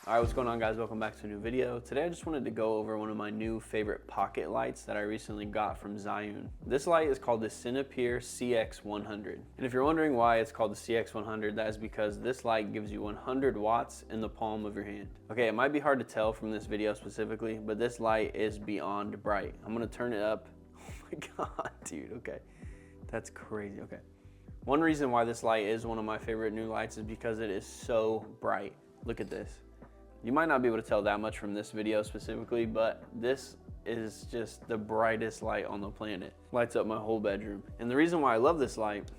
Alright, what's going on, guys? Welcome back to a new video. Today I just wanted to go over one of my new favorite pocket lights that I recently got from Zhiyun. This light is called the Cinepeer CX100. And if you're wondering why it's called the CX100, that is because this light gives you 100 watts in the palm of your hand. Okay, it might be hard to tell from this video specifically, but this light is beyond bright. I'm gonna turn it up. Oh my god, dude, okay. That's crazy, okay. One reason why this light is one of my favorite new lights is because it is so bright. Look at this. You might not be able to tell that much from this video specifically, but this is just the brightest light on the planet. Lights up my whole bedroom. And the reason why I love this light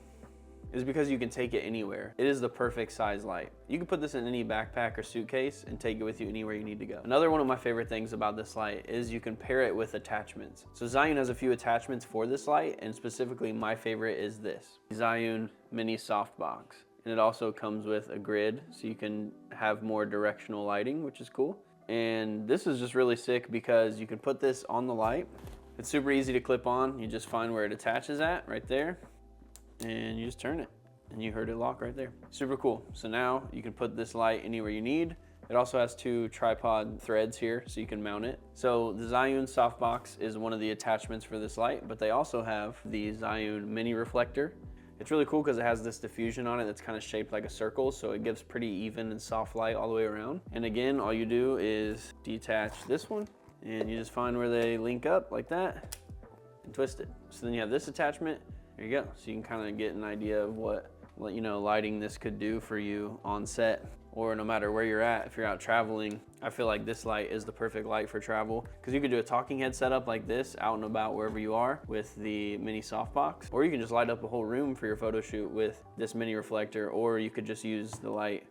is because you can take it anywhere. It is the perfect size light. You can put this in any backpack or suitcase and take it with you anywhere you need to go. Another one of my favorite things about this light is you can pair it with attachments. So Zhiyun has a few attachments for this light, and specifically my favorite is this Zhiyun mini softbox. And it also comes with a grid, so you can have more directional lighting, which is cool. And this is just really sick because you can put this on the light. It's super easy to clip on. You just find where it attaches at, right there, and you just turn it, and you heard it lock right there. Super cool. So now you can put this light anywhere you need. It also has two tripod threads here, so you can mount it. So the Zhiyun softbox is one of the attachments for this light, but they also have the Zhiyun mini reflector. It's really cool because it has this diffusion on it that's kind of shaped like a circle, so it gives pretty even and soft light all the way around. And again, all you do is detach this one, and you just find where they link up like that, and twist it. So then you have this attachment. There you go. So you can kind of get an idea of what lighting this could do for you on set, or no matter where you're at. If you're out traveling, I feel like this light is the perfect light for travel, because you could do a talking head setup like this out and about wherever you are with the mini softbox, or you can just light up a whole room for your photo shoot with this mini reflector, or you could just use the light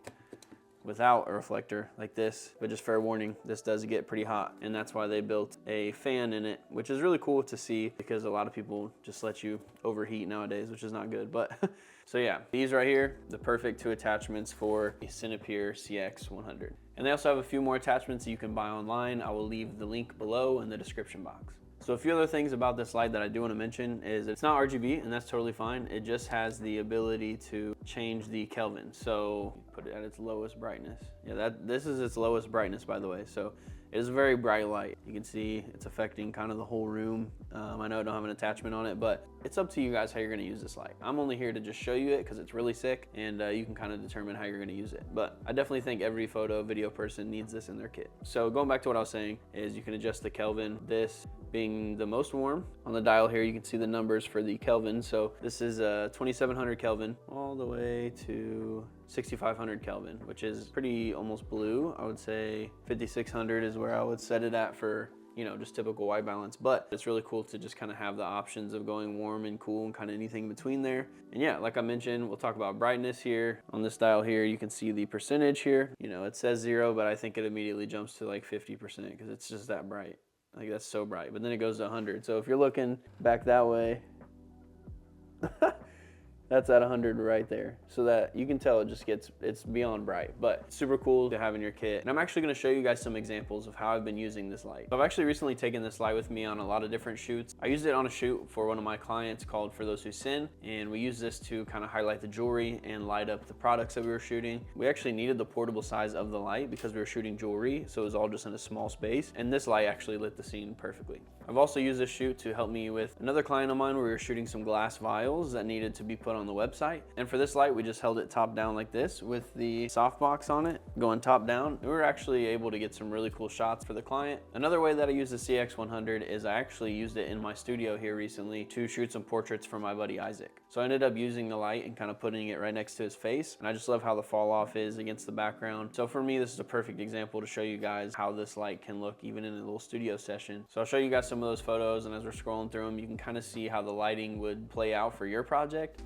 without a reflector like this. But just fair warning, this does get pretty hot, and that's why they built a fan in it, which is really cool to see, because a lot of people just let you overheat nowadays, which is not good. But so yeah, these right here, the perfect two attachments for the Cinepeer CX100. And they also have a few more attachments that you can buy online. I will leave the link below in the description box. So a few other things about this light that I do want to mention is it's not RGB, and that's totally fine. It just has the ability to change the Kelvin. So put it at its lowest brightness. Yeah, this is its lowest brightness, by the way. So it is a very bright light. You can see it's affecting kind of the whole room. I know I don't have an attachment on it, but it's up to you guys how you're gonna use this light. I'm only here to just show you it because it's really sick, and you can kind of determine how you're gonna use it. But I definitely think every photo, video person needs this in their kit. So going back to what I was saying is you can adjust the Kelvin, this being the most warm. On the dial here, you can see the numbers for the Kelvin. So this is 2700 Kelvin all the way to 6500 Kelvin, which is pretty almost blue. I would say 5600 is where I would set it at for, just typical white balance. But it's really cool to just kind of have the options of going warm and cool and kind of anything in between there. And yeah, like I mentioned, we'll talk about brightness here. On this dial here, you can see the percentage here. It says 0, but I think it immediately jumps to like 50% because it's just that bright. Like, that's so bright. But then it goes to 100. So if you're looking back that way, that's at 100 right there. So that you can tell it's beyond bright, but super cool to have in your kit. And I'm actually gonna show you guys some examples of how I've been using this light. I've actually recently taken this light with me on a lot of different shoots. I used it on a shoot for one of my clients called For Those Who Sin, and we used this to kind of highlight the jewelry and light up the products that we were shooting. We actually needed the portable size of the light because we were shooting jewelry, so it was all just in a small space, and this light actually lit the scene perfectly. I've also used this shoot to help me with another client of mine where we were shooting some glass vials that needed to be put on the website. And for this light, we just held it top down like this with the softbox on it, going top down. And we were actually able to get some really cool shots for the client. Another way that I use the CX100 is I actually used it in my studio here recently to shoot some portraits for my buddy Isaac. So I ended up using the light and kind of putting it right next to his face. And I just love how the fall off is against the background. So for me, this is a perfect example to show you guys how this light can look even in a little studio session. So I'll show you guys some of those photos, and as we're scrolling through them, you can kind of see how the lighting would play out for your project.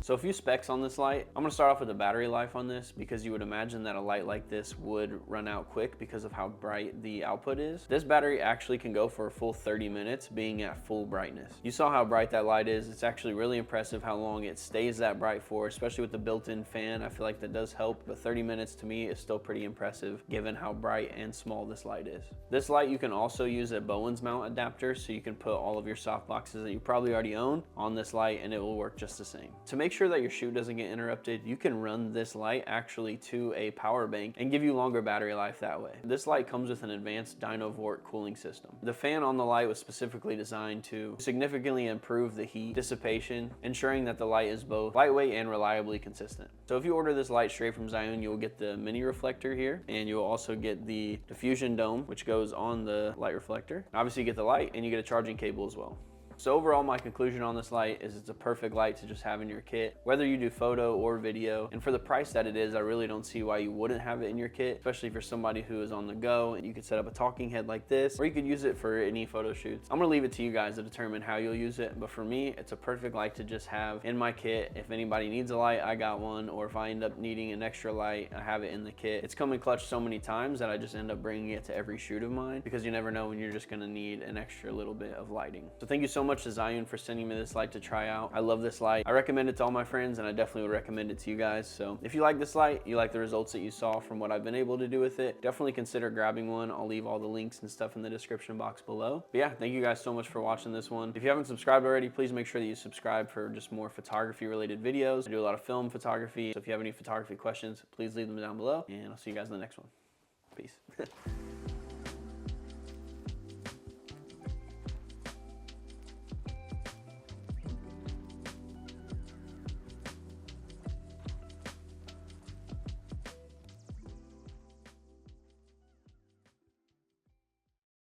So a few specs on this light. I'm gonna start off with the battery life on this, because you would imagine that a light like this would run out quick because of how bright the output is. This battery actually can go for a full 30 minutes being at full brightness. You saw how bright that light is. It's actually really impressive how long it stays that bright for, especially with the built-in fan. I feel like that does help, but 30 minutes to me is still pretty impressive given how bright and small this light is. This light you can also use a Bowen Mount adapter, so you can put all of your soft boxes that you probably already own on this light and it will work just the same. To make sure that your shoot doesn't get interrupted, you can run this light actually to a power bank and give you longer battery life that way. This light comes with an advanced Dynovort cooling system. The fan on the light was specifically designed to significantly improve the heat dissipation, ensuring that the light is both lightweight and reliably consistent. So if you order this light straight from Zhiyun, you will get the mini reflector here, and you will also get the diffusion dome, which goes on the light reflector. Obviously you get the light and you get a charging cable as well. So overall, my conclusion on this light is it's a perfect light to just have in your kit, whether you do photo or video. And for the price that it is, I really don't see why you wouldn't have it in your kit, especially if you're somebody who is on the go and you could set up a talking head like this, or you could use it for any photo shoots. I'm gonna leave it to you guys to determine how you'll use it, but for me, it's a perfect light to just have in my kit. If anybody needs a light, I got one, or if I end up needing an extra light, I have it in the kit. It's come in clutch so many times that I just end up bringing it to every shoot of mine, because you never know when you're just gonna need an extra little bit of lighting. So thank you so much to Zhiyun for sending me this light to try out. I love this light. I recommend it to all my friends, and I definitely would recommend it to you guys. So if you like this light, you like the results that you saw from what I've been able to do with it, definitely consider grabbing one. I'll leave all the links and stuff in the description box below. But yeah, thank you guys so much for watching this one. If you haven't subscribed already, please make sure that you subscribe for just more photography related videos. I do a lot of film photography, so if you have any photography questions, please leave them down below, and I'll see you guys in the next one. Peace.